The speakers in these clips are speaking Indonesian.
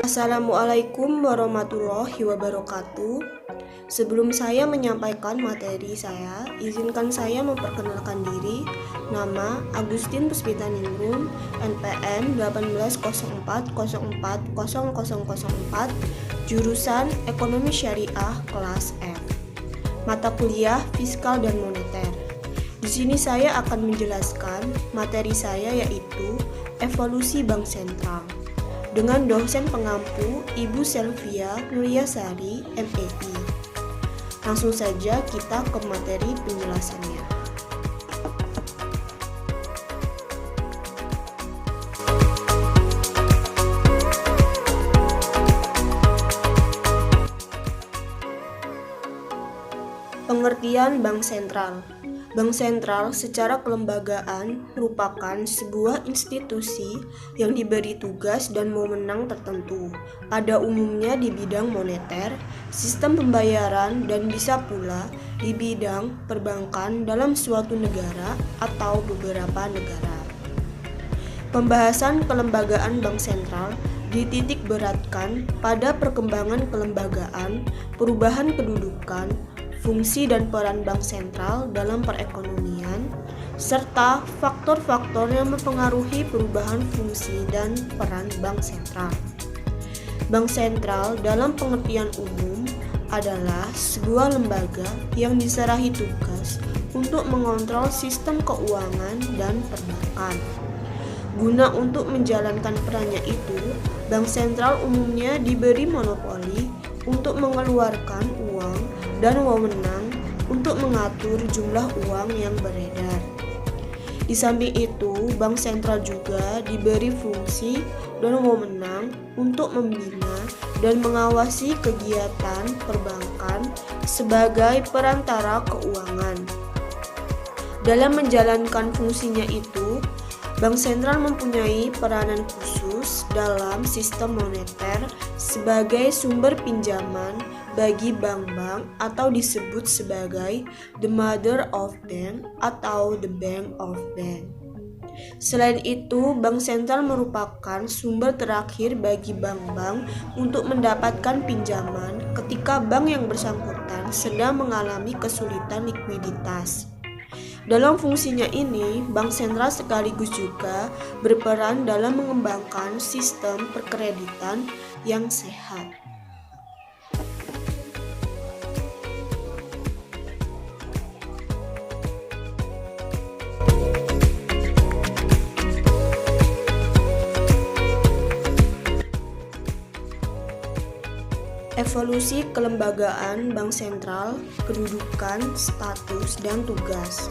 Assalamualaikum warahmatullahi wabarakatuh. Sebelum saya menyampaikan materi saya, izinkan saya memperkenalkan diri. Nama Agustin Puspita Ningrum, NPM 1804040004, jurusan Ekonomi Syariah kelas F. Mata kuliah Fiskal dan Moneter. Di sini saya akan menjelaskan materi saya, yaitu evolusi Bank Sentral, dengan dosen pengampu Ibu Selvia Nuryasari, MEI. Langsung saja kita ke materi penjelasannya. Pengertian Bank Sentral. Bank Sentral secara kelembagaan merupakan sebuah institusi yang diberi tugas dan wewenang tertentu, pada umumnya di bidang moneter, sistem pembayaran, dan bisa pula di bidang perbankan dalam suatu negara atau beberapa negara. Pembahasan kelembagaan Bank Sentral dititik beratkan pada perkembangan kelembagaan, perubahan kedudukan, fungsi dan peran bank sentral dalam perekonomian, serta faktor-faktor yang mempengaruhi perubahan fungsi dan peran bank sentral. Bank sentral dalam pengertian umum adalah sebuah lembaga yang diserahi tugas untuk mengontrol sistem keuangan dan perbankan. Guna untuk menjalankan perannya itu, bank sentral umumnya diberi monopoli untuk mengeluarkan uang dan wewenang untuk mengatur jumlah uang yang beredar. Di samping itu, bank sentral juga diberi fungsi dan wewenang untuk membina dan mengawasi kegiatan perbankan sebagai perantara keuangan. Dalam menjalankan fungsinya itu, bank sentral mempunyai peranan khusus dalam sistem moneter sebagai sumber pinjaman bagi bank-bank, atau disebut sebagai the mother of bank atau the bank of bank. Selain itu, bank sentral merupakan sumber terakhir bagi bank-bank untuk mendapatkan pinjaman ketika bank yang bersangkutan sedang mengalami kesulitan likuiditas. Dalam fungsinya ini, bank sentral sekaligus juga berperan dalam mengembangkan sistem perkreditan yang sehat. Evolusi kelembagaan bank sentral, kedudukan, status, dan tugas.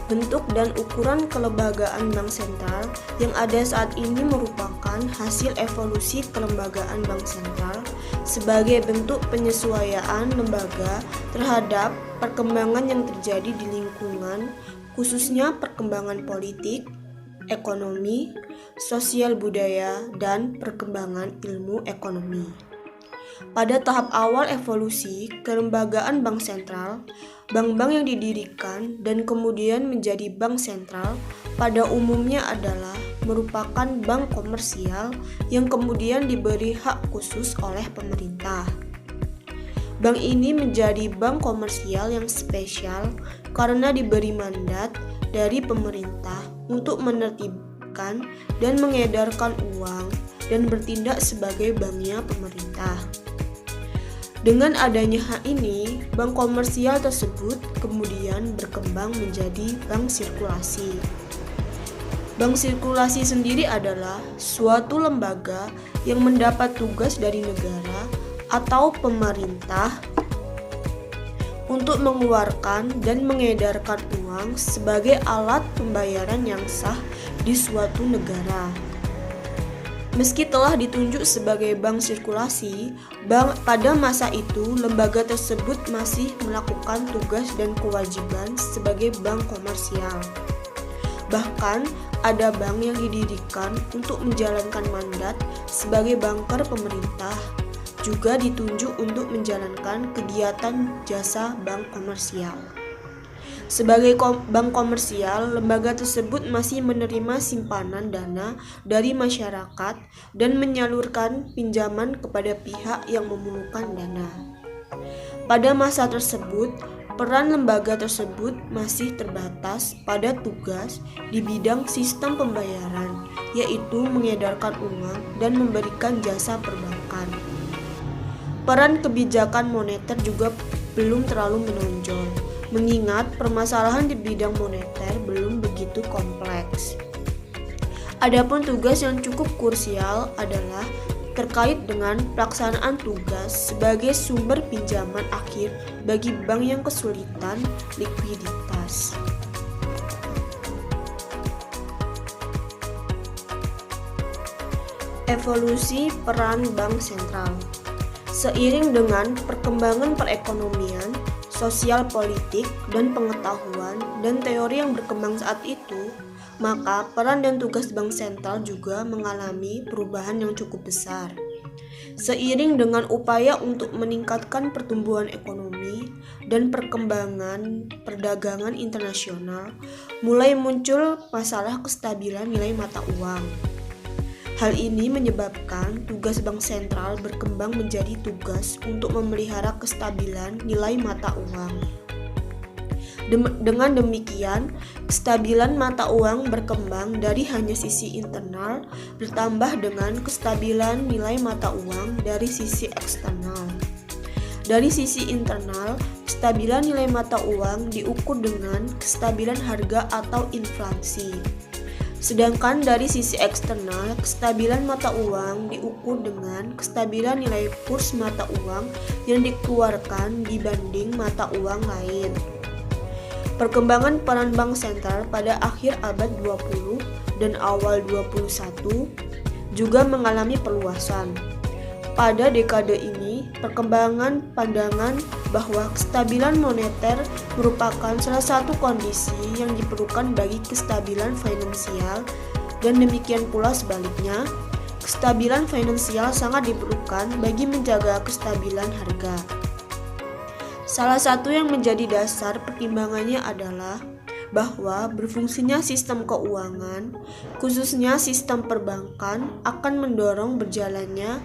Bentuk dan ukuran kelembagaan bank sentral yang ada saat ini merupakan hasil evolusi kelembagaan bank sentral sebagai bentuk penyesuaian lembaga terhadap perkembangan yang terjadi di lingkungan, khususnya perkembangan politik, ekonomi, sosial budaya, dan perkembangan ilmu ekonomi. Pada tahap awal evolusi kelembagaan bank sentral, bank-bank yang didirikan dan kemudian menjadi bank sentral pada umumnya adalah merupakan bank komersial yang kemudian diberi hak khusus oleh pemerintah. Bank ini menjadi bank komersial yang spesial karena diberi mandat dari pemerintah untuk menertibkan dan mengedarkan uang dan bertindak sebagai banknya pemerintah. Dengan adanya hak ini, bank komersial tersebut kemudian berkembang menjadi bank sirkulasi. Bank sirkulasi sendiri adalah suatu lembaga yang mendapat tugas dari negara atau pemerintah untuk mengeluarkan dan mengedarkan uang sebagai alat pembayaran yang sah di suatu negara. Meski telah ditunjuk sebagai bank sirkulasi, pada masa itu lembaga tersebut masih melakukan tugas dan kewajiban sebagai bank komersial. Bahkan ada bank yang didirikan untuk menjalankan mandat sebagai banker pemerintah, juga ditunjuk untuk menjalankan kegiatan jasa bank komersial. Sebagai bank komersial, lembaga tersebut masih menerima simpanan dana dari masyarakat dan menyalurkan pinjaman kepada pihak yang memerlukan dana. Pada masa tersebut, peran lembaga tersebut masih terbatas pada tugas di bidang sistem pembayaran, yaitu mengedarkan uang dan memberikan jasa perbankan. Peran kebijakan moneter juga belum terlalu menonjol, mengingat permasalahan di bidang moneter belum begitu kompleks. Adapun tugas yang cukup krusial adalah terkait dengan pelaksanaan tugas sebagai sumber pinjaman akhir bagi bank yang kesulitan likuiditas. Evolusi peran bank sentral. Seiring dengan perkembangan perekonomian, sosial politik, dan pengetahuan dan teori yang berkembang saat itu, maka peran dan tugas bank sentral juga mengalami perubahan yang cukup besar. Seiring dengan upaya untuk meningkatkan pertumbuhan ekonomi dan perkembangan perdagangan internasional, mulai muncul masalah kestabilan nilai mata uang. Hal ini menyebabkan tugas bank sentral berkembang menjadi tugas untuk memelihara kestabilan nilai mata uang. Dengan demikian, kestabilan mata uang berkembang dari hanya sisi internal bertambah dengan kestabilan nilai mata uang dari sisi eksternal. Dari sisi internal, kestabilan nilai mata uang diukur dengan kestabilan harga atau inflasi. Sedangkan dari sisi eksternal, kestabilan mata uang diukur dengan kestabilan nilai kurs mata uang yang dikeluarkan dibanding mata uang lain. Perkembangan peran bank sentral pada akhir abad 20 dan awal 21 juga mengalami perluasan. Pada dekade ini, perkembangan pandangan bahwa kestabilan moneter merupakan salah satu kondisi yang diperlukan bagi kestabilan finansial, dan demikian pula sebaliknya, kestabilan finansial sangat diperlukan bagi menjaga kestabilan harga. Salah satu yang menjadi dasar pertimbangannya adalah bahwa berfungsinya sistem keuangan, khususnya sistem perbankan, akan mendorong berjalannya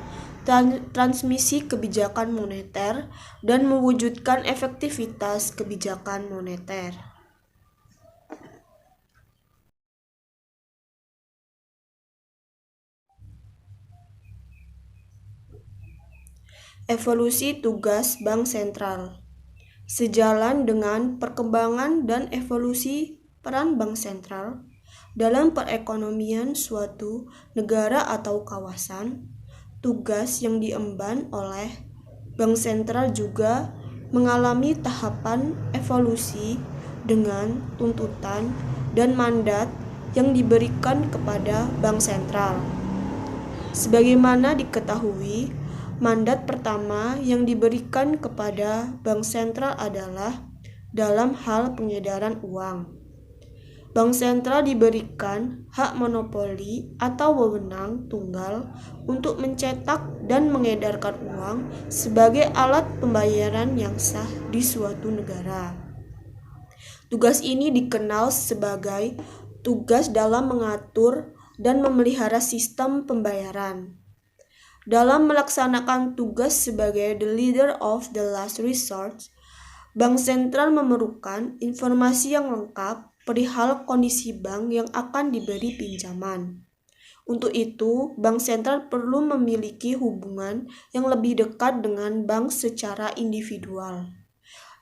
transmisi kebijakan moneter dan mewujudkan efektivitas kebijakan moneter. Evolusi tugas bank sentral. Sejalan dengan perkembangan dan evolusi peran bank sentral dalam perekonomian suatu negara atau kawasan, tugas yang diemban oleh bank sentral juga mengalami tahapan evolusi dengan tuntutan dan mandat yang diberikan kepada bank sentral. Sebagaimana diketahui, mandat pertama yang diberikan kepada bank sentral adalah dalam hal pengedaran uang. Bank sentral diberikan hak monopoli atau wewenang tunggal untuk mencetak dan mengedarkan uang sebagai alat pembayaran yang sah di suatu negara. Tugas ini dikenal sebagai tugas dalam mengatur dan memelihara sistem pembayaran. Dalam melaksanakan tugas sebagai the leader of the last resort, bank sentral memerlukan informasi yang lengkap perihal kondisi bank yang akan diberi pinjaman. Untuk itu, bank sentral perlu memiliki hubungan yang lebih dekat dengan bank secara individual.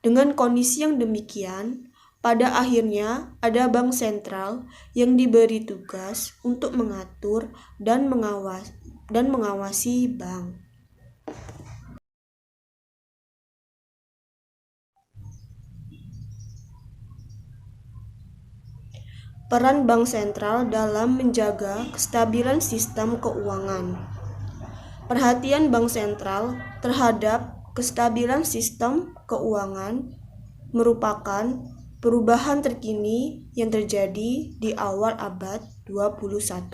Dengan kondisi yang demikian, pada akhirnya ada bank sentral yang diberi tugas untuk mengatur dan mengawasi bank. Peran bank sentral dalam menjaga kestabilan sistem keuangan. Perhatian bank sentral terhadap kestabilan sistem keuangan merupakan perubahan terkini yang terjadi di awal abad 21.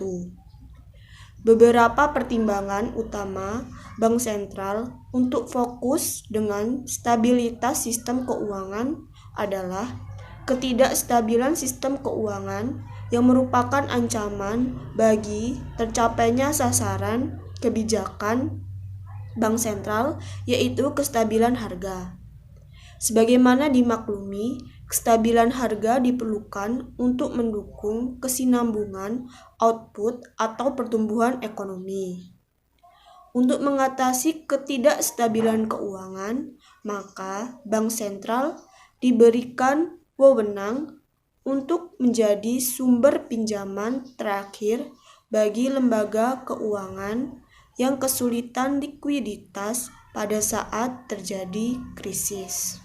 Beberapa pertimbangan utama bank sentral untuk fokus dengan stabilitas sistem keuangan adalah ketidakstabilan sistem keuangan yang merupakan ancaman bagi tercapainya sasaran kebijakan bank sentral, yaitu kestabilan harga. Sebagaimana dimaklumi, kestabilan harga diperlukan untuk mendukung kesinambungan output atau pertumbuhan ekonomi. Untuk mengatasi ketidakstabilan keuangan, maka bank sentral diberikan wewenang untuk menjadi sumber pinjaman terakhir bagi lembaga keuangan yang kesulitan likuiditas pada saat terjadi krisis.